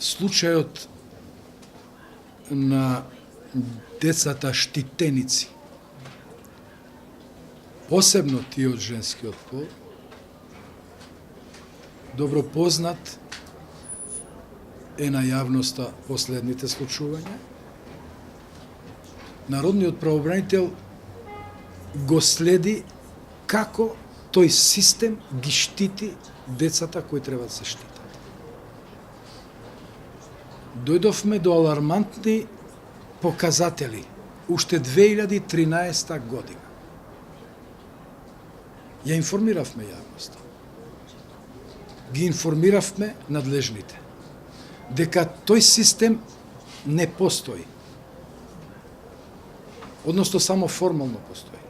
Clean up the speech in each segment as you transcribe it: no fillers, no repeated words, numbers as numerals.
случајот на децата штитеници, посебно тие од женскиот пол, добро познат е на јавноста последните случувања. Народниот правобранител го следи како тој систем ги штити децата кои треба да се штитат. Дојдовме до алармантни показатели уште 2013 година. Ја информиравме јавноста. Ги информиравме надлежните дека тој систем не постои. Односно само формално постои.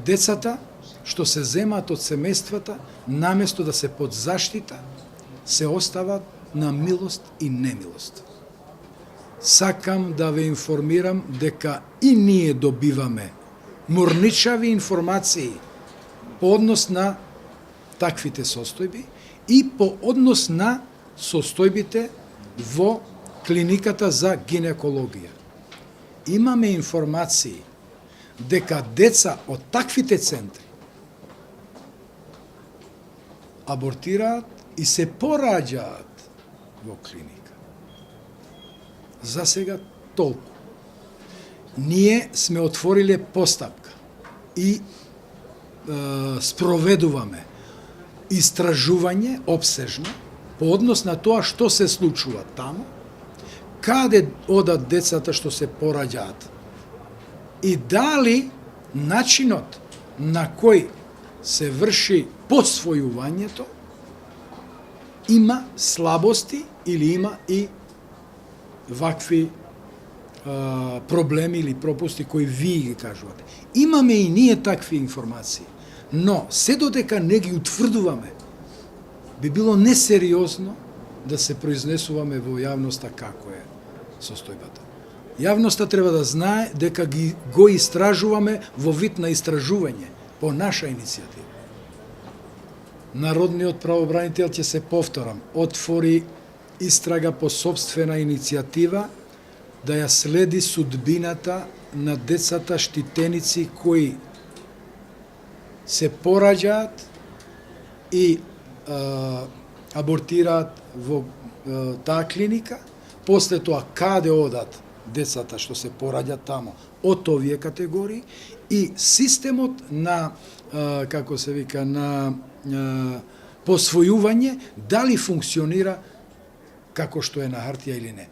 Децата што се земаат од семејствата, наместо да се под заштита, се остават на милост и немилост. Сакам да ве информирам дека и ние добиваме морничави информации по однос на таквите состојби и по однос на состојбите во клиниката за гинекологија. Имаме информации дека деца од таквите центри абортираат и се пораѓаат во клиника. За сега толку. Ние сме отвориле постапка и спроведуваме истражување обсежно по однос на тоа што се случува таму, каде одат децата што се пораѓаат и дали начинот на кој се врши посвојувањето има слабости или има и вакви проблеми или пропусти кои вие ги кажувате. Имаме и ние такви информации, но се додека не ги утврдуваме, би било несериозно да се произнесуваме во јавноста како е состојбата. Јавноста треба да знае дека го истражуваме во вид на истражување по наша иницијатива. Народниот правобранител, ќе се повторам, отвори истрага по собствена иницијатива да ја следи судбината на децата штитеници кои се пораѓаат и абортираат во таа клиника, после тоа каде одат децата што се пораѓаат тамо од овие категории и системот на како се вика на посвојување дали функционира како што е на хартија или не.